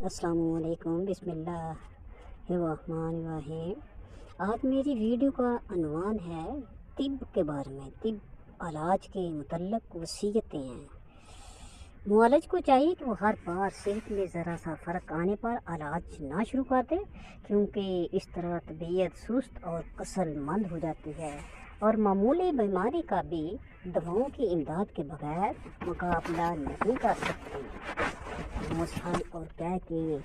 السلام علیکم، بسم اللہ الرحمن الرحیم۔ آج میری ویڈیو کا عنوان ہے طب کے بارے میں۔ طب علاج کے متعلق وصیتیں ہیں۔ معالج کو چاہیے کہ وہ ہر بار صحت میں ذرا سا فرق آنے پر علاج نہ شروع کر دے، کیونکہ اس طرح طبیعت سست اور کسل مند ہو جاتی ہے اور معمولی بیماری کا بھی دواؤں کی امداد کے بغیر مقابلہ نہیں کر سکتی۔ مسحل اور کہہ کی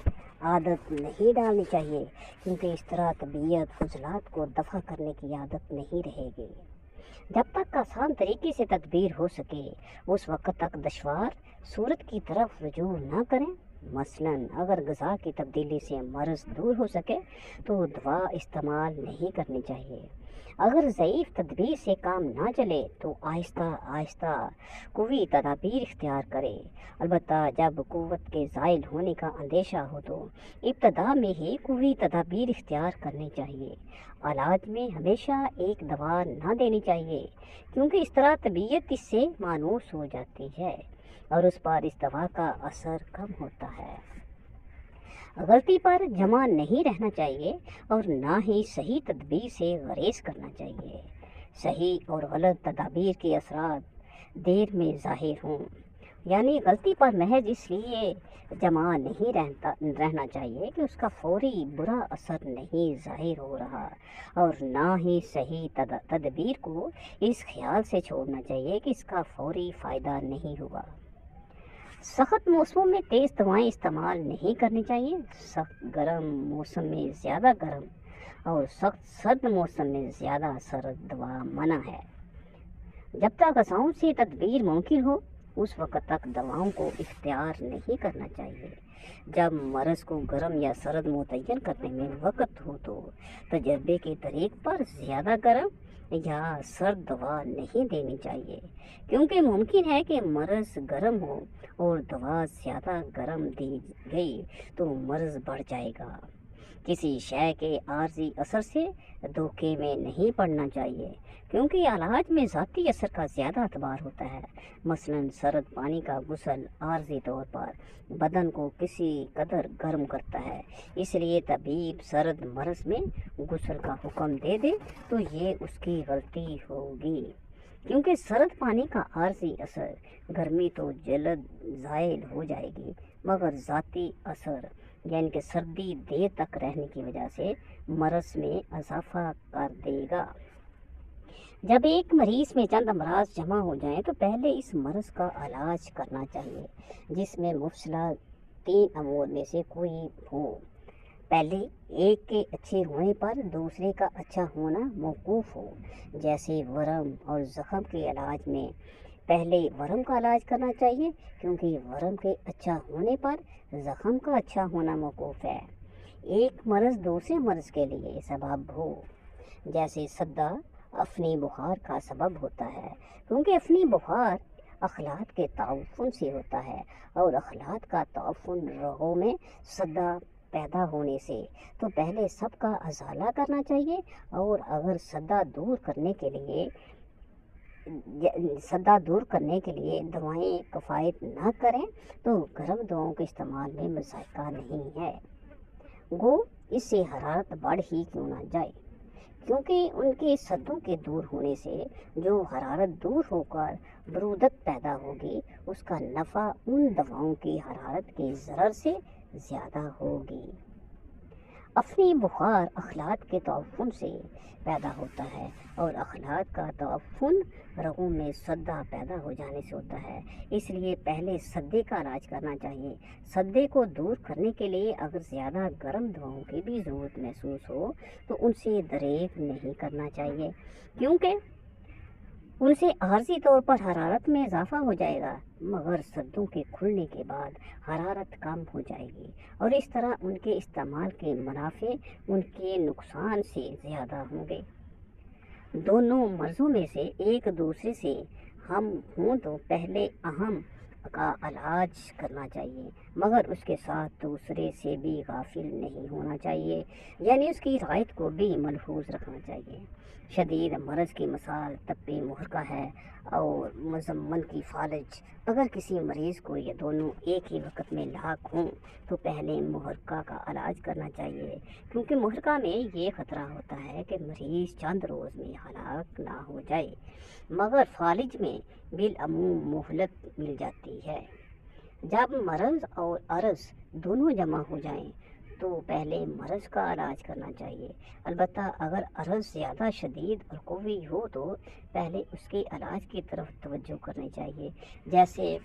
عادت نہیں ڈالنی چاہیے، کیونکہ اس طرح طبیعت عضلات کو دفع کرنے کی عادت نہیں رہے گی۔ جب تک آسان طریقے سے تدبیر ہو سکے اس وقت تک دشوار صورت کی طرف رجوع نہ کریں۔ مثلاً اگر غذا کی تبدیلی سے مرض دور ہو سکے تو دوا استعمال نہیں کرنی چاہیے۔ اگر ضعیف تدبیر سے کام نہ چلے تو آہستہ آہستہ قوی تدابیر اختیار کرے۔ البتہ جب قوت کے زائل ہونے کا اندیشہ ہو تو ابتدا میں ہی قوی تدابیر اختیار کرنی چاہیے۔ علاج میں ہمیشہ ایک دوا نہ دینی چاہیے، کیونکہ اس طرح طبیعت اس سے مانوس ہو جاتی ہے اور اس پر اس دوا کا اثر کم ہوتا ہے۔ غلطی پر جمع نہیں رہنا چاہیے اور نہ ہی صحیح تدبیر سے گریز کرنا چاہیے۔ صحیح اور غلط تدابیر کے اثرات دیر میں ظاہر ہوں، یعنی غلطی پر محض اس لیے جمع نہیں رہنا چاہیے کہ اس کا فوری برا اثر نہیں ظاہر ہو رہا، اور نہ ہی صحیح تدبیر کو اس خیال سے چھوڑنا چاہیے کہ اس کا فوری فائدہ نہیں ہوگا۔ سخت موسموں میں تیز دوائیں استعمال نہیں کرنی چاہیے۔ سخت گرم موسم میں زیادہ گرم اور سخت سرد موسم میں زیادہ سرد دوا منع ہے۔ جب تک غذاؤں سے تدبیر ممکن ہو اس وقت تک دواؤں کو اختیار نہیں کرنا چاہیے۔ جب مرض کو گرم یا سرد متعین کرنے میں وقت ہو تو تجربے کے طریق پر زیادہ گرم یا سرد دوا نہیں دینی چاہیے، کیونکہ ممکن ہے کہ مرض گرم ہو اور دوا زیادہ گرم دی گئی تو مرض بڑھ جائے گا۔ کسی شے کے عارضی اثر سے دھوکے میں نہیں پڑنا چاہیے، کیونکہ علاج میں ذاتی اثر کا زیادہ اعتبار ہوتا ہے۔ مثلاً سرد پانی کا غسل عارضی طور پر بدن کو کسی قدر گرم کرتا ہے، اس لیے طبیب سرد مرض میں غسل کا حکم دے دے تو یہ اس کی غلطی ہوگی، کیونکہ سرد پانی کا عارضی اثر گرمی تو جلد زائل ہو جائے گی، مگر ذاتی اثر یعنی کہ سردی دیر تک رہنے کی وجہ سے مرض میں اضافہ کر دے گا۔ جب ایک مریض میں چند امراض جمع ہو جائیں تو پہلے اس مرض کا علاج کرنا چاہیے، جس میں مفصلہ 3 امور میں سے کوئی ہو۔ پہلے ایک کے اچھے ہونے پر دوسرے کا اچھا ہونا موقوف ہو۔ جیسے ورم اور زخم کے علاج میں پہلے ورم کا علاج کرنا چاہیے، کیونکہ ورم کے اچھا ہونے پر زخم کا اچھا ہونا موقوف ہے۔ ایک مرض دوسرے مرض کے لیے سبب ہو، جیسے سدہ افنی بخار کا سبب ہوتا ہے، کیونکہ افنی بخار اخلاط کے تعفن سے ہوتا ہے اور اخلاط کا تعفن رگوں میں سدہ پیدا ہونے سے تو پہلے سب کا ازالہ کرنا چاہیے، اور اگر سدہ دور کرنے کے لیے دوائیں کفایت نہ کریں تو گرم دواؤں کے استعمال میں مذائقہ نہیں ہے، گو اس سے حرارت بڑھ ہی کیوں نہ جائے، کیونکہ ان کے سدوں کے دور ہونے سے جو حرارت دور ہو کر برودت پیدا ہوگی اس کا نفع ان دواؤں کی حرارت کے ضرر سے زیادہ ہوگی۔ افنی بخار اخلاط کے تعفن سے پیدا ہوتا ہے اور اخلاط کا تعفن رگوں میں سدہ پیدا ہو جانے سے ہوتا ہے، اس لیے پہلے سدے کا علاج کرنا چاہیے۔ سدے کو دور کرنے کے لیے اگر زیادہ گرم دواؤں کی بھی ضرورت محسوس ہو تو ان سے دریغ نہیں کرنا چاہیے، کیونکہ ان سے عارضی طور پر حرارت میں اضافہ ہو جائے گا، مگر سدوں کے کھلنے کے بعد حرارت کم ہو جائے گی اور اس طرح ان کے استعمال کے منافع ان کے نقصان سے زیادہ ہوں گے۔ دونوں مرضوں میں سے ایک دوسرے سے ہم ہوں تو پہلے اہم کا علاج کرنا چاہیے، مگر اس کے ساتھ دوسرے سے بھی غافل نہیں ہونا چاہیے، یعنی اس کی رعایت کو بھی ملحوظ رکھنا چاہیے۔ شدید مرض کی مثال طب محرقہ ہے اور مزمن کی فالج۔ اگر کسی مریض کو یہ دونوں ایک ہی وقت میں لاحق ہوں تو پہلے محرقہ کا علاج کرنا چاہیے، کیونکہ محرقہ میں یہ خطرہ ہوتا ہے کہ مریض چند روز میں ہلاک نہ ہو جائے، مگر فالج میں بالعموم مہلت مل جاتی ہے۔ جب مرض اور عرض دونوں جمع ہو جائیں تو پہلے مرض کا علاج کرنا چاہیے، البتہ اگر عرض زیادہ شدید اور قوی ہو تو پہلے اس کے علاج کی طرف توجہ کرنی چاہیے۔ جیسے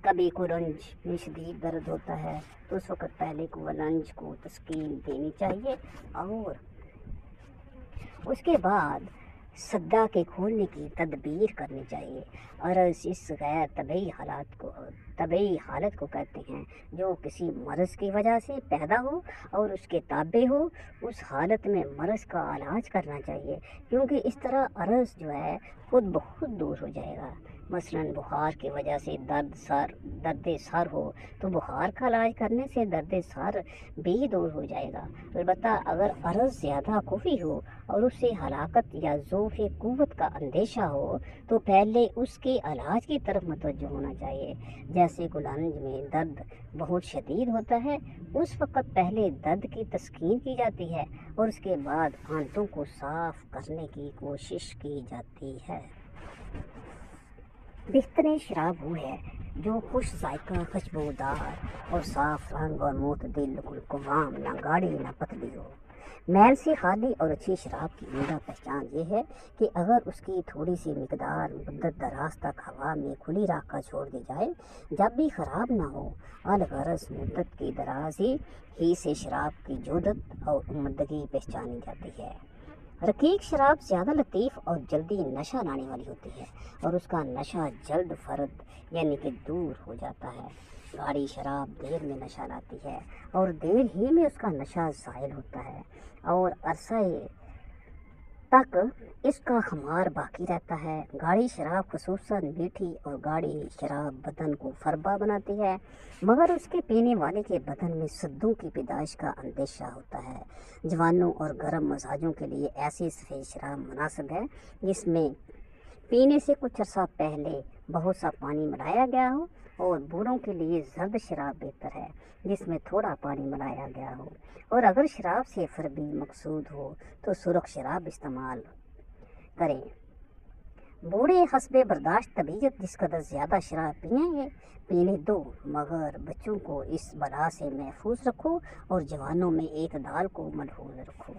کبھی کولنج میں شدید درد ہوتا ہے تو اس وقت پہلے کولنج کو تسکین دینی چاہیے اور اس کے بعد سدا کے کھولنے کی تدبیر کرنی چاہیے۔ عرض اس غیر طبعی حالت کو کہتے ہیں جو کسی مرض کی وجہ سے پیدا ہو اور اس کے تابع ہو۔ اس حالت میں مرض کا علاج کرنا چاہیے، کیونکہ اس طرح عرض جو ہے خود بخود دور ہو جائے گا۔ مثلاً بخار کی وجہ سے درد سر ہو تو بخار کا علاج کرنے سے درد سر بھی دور ہو جائے گا۔ البتہ اگر عرض زیادہ قوی ہو اور اس سے ہلاکت یا ضعف قوت کا اندیشہ ہو تو پہلے اس کے علاج کی طرف متوجہ ہونا چاہیے۔ جیسے کولنج میں درد بہت شدید ہوتا ہے، اس وقت پہلے درد کی تسکین کی جاتی ہے اور اس کے بعد آنتوں کو صاف کرنے کی کوشش کی جاتی ہے۔ بہترین شراب وہ ہے جو خوش ذائقہ، خوشبودار اور صاف رنگ اور معتدل قوام، نہ گاڑی نہ پتلی ہو۔ میل سے خالی اور اچھی شراب کی عمدہ پہچان یہ ہے کہ اگر اس کی تھوڑی سی مقدار مدت دراز تک ہوا میں کھلی رکھ کر چھوڑ دی جائے جب بھی خراب نہ ہو، الغرض مدت کی درازی ہی سے شراب کی جودت اور عمدگی پہچانی جاتی ہے۔ رقیق شراب زیادہ لطیف اور جلدی نشہ لانے والی ہوتی ہے اور اس کا نشہ جلد فرد یعنی کہ دور ہو جاتا ہے۔ گاڑی شراب دیر میں نشہ لاتی ہے اور دیر ہی میں اس کا نشہ زائل ہوتا ہے اور عرصہ تک اس کا خمار باقی رہتا ہے۔ گاڑی شراب خصوصاً میٹھی اور گاڑی شراب بدن کو فربا بناتی ہے، مگر اس کے پینے والے کے بدن میں سدوں کی پیدائش کا اندیشہ ہوتا ہے۔ جوانوں اور گرم مزاجوں کے لیے ایسی سفید شراب مناسب ہے جس میں پینے سے کچھ عرصہ پہلے بہت سا پانی ملایا گیا ہو، اور بوڑھوں کے لیے زرد شراب بہتر ہے جس میں تھوڑا پانی ملایا گیا ہو، اور اگر شراب سے فربی مقصود ہو تو سرخ شراب استعمال کریں۔ بوڑھے حسب برداشت طبیعت جس قدر زیادہ شراب پینے دو، مگر بچوں کو اس بلا سے محفوظ رکھو اور جوانوں میں اعتدال کو ملحوظ رکھو۔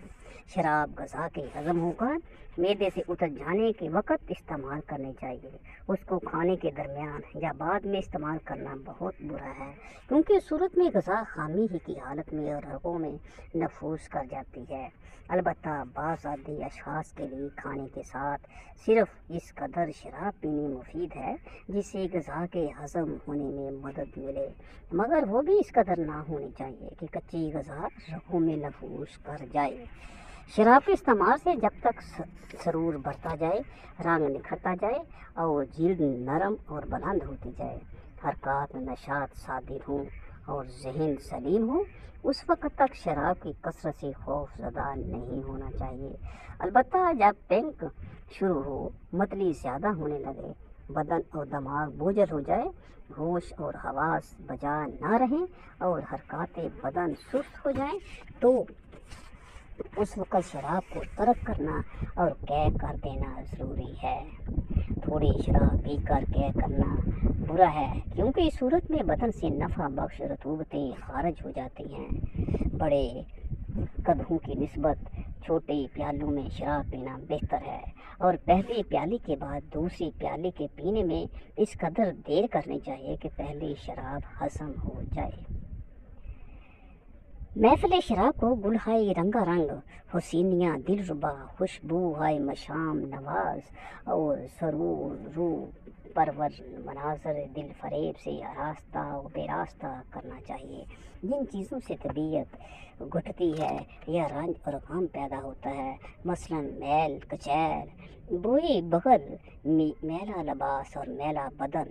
شراب غذا کے ہضم ہو کر معدے سے اتر جانے کے وقت استعمال کرنی چاہیے۔ اس کو کھانے کے درمیان یا بعد میں استعمال کرنا بہت برا ہے، کیونکہ اس صورت میں غذا خامی ہی کی حالت میں اور رگوں میں نفوذ کر جاتی ہے۔ البتہ بعض عادی اشخاص کے لیے کھانے کے ساتھ صرف اس قدر شراب پینی مفید ہے جس سے غذا کے ہضم ہونے میں مدد ملے، مگر وہ بھی اس قدر نہ ہونی چاہیے کہ کچی غذا رگوں میں نفوذ کر جائے۔ شراب کے استعمال سے جب تک سرور بڑھتا جائے، رنگ نکھرتا جائے اور جلد نرم اور بلند ہوتی جائے، حرکات میں نشاط صادر ہوں اور ذہن سلیم ہو، اس وقت تک شراب کی کثرت سے خوف زدہ نہیں ہونا چاہیے۔ البتہ جب پینک شروع ہو، متلی زیادہ ہونے لگے، بدن اور دماغ بوجھل ہو جائے، ہوش اور حواس بجا نہ رہیں اور حرکات بدن سست ہو جائیں تو اس وقت شراب کو ترک کرنا اور قے کر دینا ضروری ہے۔ تھوڑی شراب پی کر قے کرنا برا ہے، کیونکہ اس صورت میں بدن سے نفع بخش رطوبتیں خارج ہو جاتی ہیں۔ بڑے قدحوں کی نسبت چھوٹے پیالوں میں شراب پینا بہتر ہے، اور پہلی پیالی کے بعد دوسری پیالی کے پینے میں اس قدر دیر کرنی چاہیے کہ پہلی شراب ہضم ہو جائے۔ محفل شراب کو گل ہائے رنگا رنگ، حسینیاں دل ربا، خوشبو ہائے مشام نواز اور سرور رو پرور مناظر دل فریب سے آراستہ و بے راستہ کرنا چاہیے۔ جن چیزوں سے طبیعت گھٹتی ہے یا رنج اور غم پیدا ہوتا ہے، مثلاً میل کچیر، بوئی بغل، میلا لباس اور میلا بدن،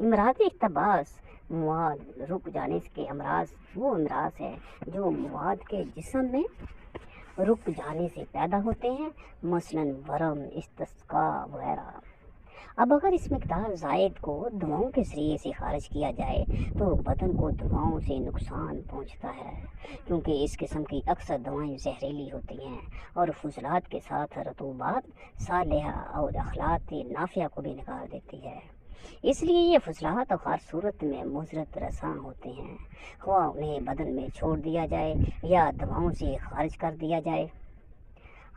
امراض احتباس مواد رک جانے کے امراض وہ امراض ہے جو مواد کے جسم میں رک جانے سے پیدا ہوتے ہیں، مثلاً ورم، استسقاء وغیرہ۔ اب اگر اس مقدار زائد کو دواؤں کے ذریعے سے خارج کیا جائے تو بدن کو دواؤں سے نقصان پہنچتا ہے، کیونکہ اس قسم کی اکثر دوائیں زہریلی ہوتی ہیں اور فضلات کے ساتھ رطوبات صالحہ اور اخلاط نافعہ کو بھی نکال دیتی ہے۔ اس لیے یہ فضلات ہر صورت میں مضرت رساں ہوتے ہیں، خواہ انہیں بدن میں چھوڑ دیا جائے یا دواؤں سے خارج کر دیا جائے۔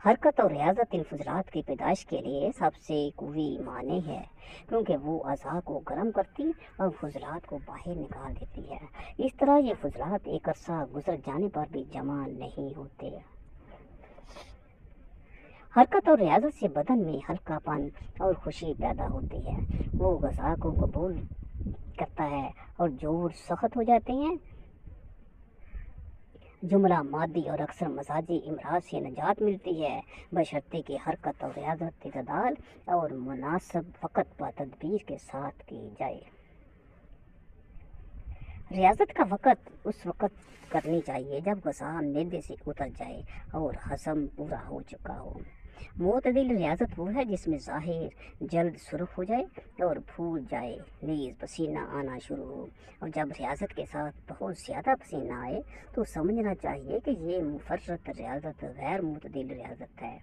حرکت اور ریاضت ان فضلات کی پیدائش کے لیے سب سے قوی معنی ہے، کیونکہ وہ اعضاء کو گرم کرتی اور فضلات کو باہر نکال دیتی ہے۔ اس طرح یہ فضلات ایک عرصہ گزر جانے پر بھی جمع نہیں ہوتے۔ حرکت اور ریاضت سے بدن میں ہلکا پن اور خوشی پیدا ہوتی ہے، وہ غذا کو قبول کرتا ہے اور جوڑ سخت ہو جاتے ہیں۔ جملہ مادی اور اکثر مزاجی امراض سے نجات ملتی ہے، بشرطے کہ حرکت اور ریاضت اعتدال اور مناسب وقت و تدبیر کے ساتھ کی جائے۔ ریاضت کا وقت اس وقت کرنی چاہیے جب غذا معدے سے اتر جائے اور ہضم پورا ہو چکا ہو۔ معتدل ریاضت وہ ہے جس میں ظاہر جلد سرخ ہو جائے اور پھول جائے، نیز پسینہ آنا شروع ہو، اور جب ریاضت کے ساتھ بہت زیادہ پسینہ آئے تو سمجھنا چاہیے کہ یہ مفرط ریاضت غیر معتدل ریاضت ہے۔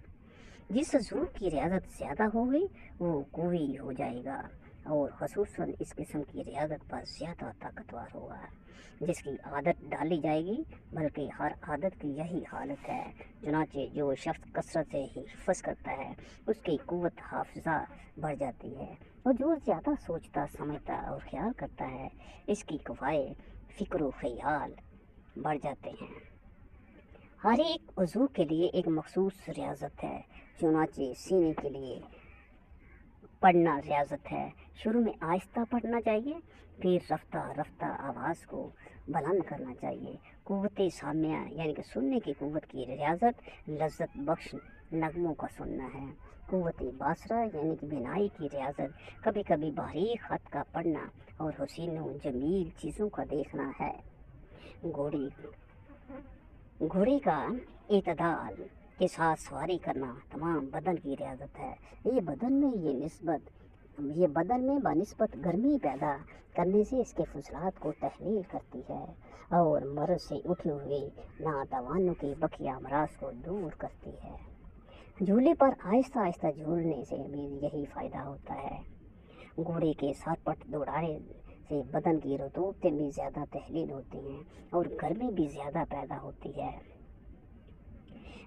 جس عضو کی ریاضت زیادہ ہوگی وہ قوی ہو جائے گا اور خصوصاً اس قسم کی ریاضت پر زیادہ طاقتور ہوگا، جس کی عادت ڈالی جائے گی، بلکہ ہر عادت کی یہی حالت ہے۔ چنانچہ جو شخص کثرت سے حفظ کرتا ہے اس کی قوت حافظہ بڑھ جاتی ہے، اور جو زیادہ سوچتا سمجھتا اور خیال کرتا ہے اس کی قوائے فکر و خیال بڑھ جاتے ہیں۔ ہر ایک عضو کے لیے ایک مخصوص ریاضت ہے، چنانچہ سینے کے لیے پڑھنا ریاضت ہے۔ شروع میں آہستہ پڑھنا چاہیے، پھر رفتہ رفتہ آواز کو بلند کرنا چاہیے۔ قوت سامعہ یعنی کہ سننے کی قوت کی ریاضت لذت بخش نغموں کا سننا ہے۔ قوت باصرہ یعنی کہ بینائی کی ریاضت کبھی کبھی باریک خط کا پڑھنا اور حسین و جمیل چیزوں کا دیکھنا ہے۔ گھوڑے کا اعتدال کے ساتھ سواری کرنا تمام بدن کی ریاضت ہے۔ یہ بدن میں بنسبت گرمی پیدا کرنے سے اس کے فضلات کو تحلیل کرتی ہے اور مرض سے اٹھے ہوئے ناتوانوں کے بقیہ امراض کو دور کرتی ہے۔ جھولے پر آہستہ آہستہ جھولنے سے بھی یہی فائدہ ہوتا ہے۔ گھوڑے کے سرپٹ دوڑانے سے بدن کی رطوبتیں بھی زیادہ تحلیل ہوتی ہیں اور گرمی بھی زیادہ پیدا ہوتی ہے۔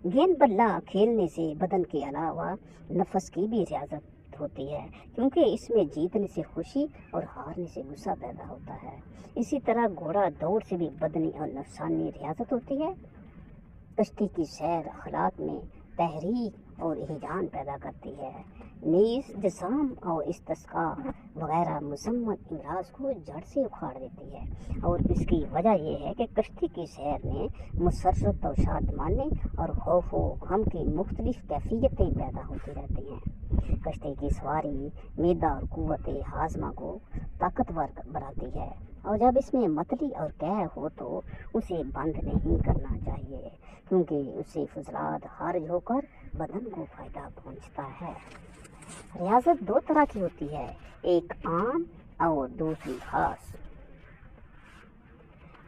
گیند بلا کھیلنے سے بدن کے علاوہ نفس کی بھی ریاضت ہوتی ہے، کیونکہ اس میں جیتنے سے خوشی اور ہارنے سے غصہ پیدا ہوتا ہے۔ اسی طرح گھوڑا دوڑ سے بھی بدنی اور نفسانی ریاضت ہوتی ہے۔ کشتی کی سیر اخلاق میں تحریک اور ہیجان پیدا کرتی ہے، نیز جسام اور استسقاء وغیرہ مذمت امراض کو جڑ سے اکھاڑ دیتی ہے، اور اس کی وجہ یہ ہے کہ کشتی کی سیر میں مسرت اور شادمانی اور خوف و غم کی مختلف کیفیتیں پیدا ہوتی رہتی ہیں۔ کشتی کی سواری معدہ اور قوت ہاضمہ کو طاقتور بناتی ہے، اور جب اس میں متلی اور قے ہو تو اسے بند نہیں کرنا چاہیے، کیونکہ اس سے فضلات خارج ہو کر بدن کو فائدہ پہنچتا ہے۔ ریاضت دو طرح کی ہوتی ہے، ایک عام اور دوسری خاص۔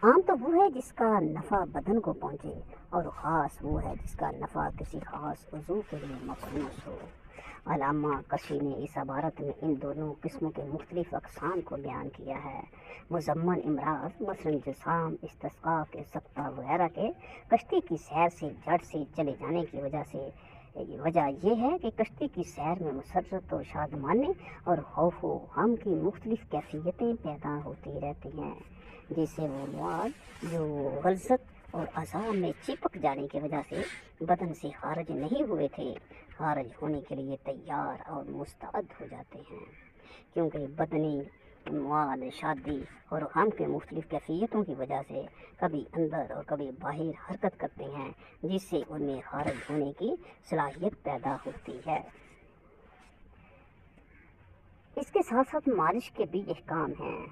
عام تو وہ ہے جس کا نفع بدن کو پہنچے، اور خاص وہ ہے جس کا نفع کسی خاص عضو کے لیے مخصوص ہو۔ علامہ کشی نے اس عبارت میں ان دونوں قسموں کے مختلف اقسام کو بیان کیا ہے۔ مزمن امراض مثلاً جسام، استسقاء کے سقطہ وغیرہ کے کشتی کی سیر سے جڑ سے چلے جانے کی وجہ یہ ہے کہ کشتی کی سیر میں مسرت و شادمانی اور خوف و غم کی مختلف کیفیتیں پیدا ہوتی رہتی ہیں، جس سے وہ مواد جو غلظت اور اعضاء میں چپک جانے کی وجہ سے بدن سے خارج نہیں ہوئے تھے، خارج ہونے کے لیے تیار اور مستعد ہو جاتے ہیں، کیونکہ بدنی مواد شادی اور غم کے مختلف کیفیتوں کی وجہ سے کبھی اندر اور کبھی باہر حرکت کرتے ہیں، جس سے ان میں خارج ہونے کی صلاحیت پیدا ہوتی ہے۔ اس کے ساتھ ساتھ مالش کے بھی احکام ہیں۔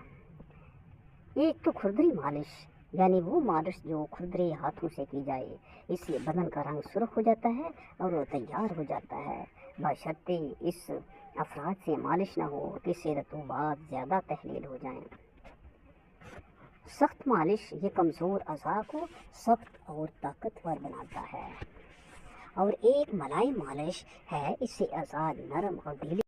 ایک تو کھردری مالش، یعنی وہ مالش جو کھردرے ہاتھوں سے کی جائے، اس سے بدن کا رنگ سرخ ہو جاتا ہے اور وہ تیار ہو جاتا ہے، بشرطے اس افراد سے مالش نہ ہو کہ اس سے رطوبات زیادہ تحلیل ہو جائیں۔ سخت مالش یہ کمزور اعضاء کو سخت اور طاقتور بناتا ہے، اور ایک ملائم مالش ہے، اس سے اعضاء نرم اور ڈھیلے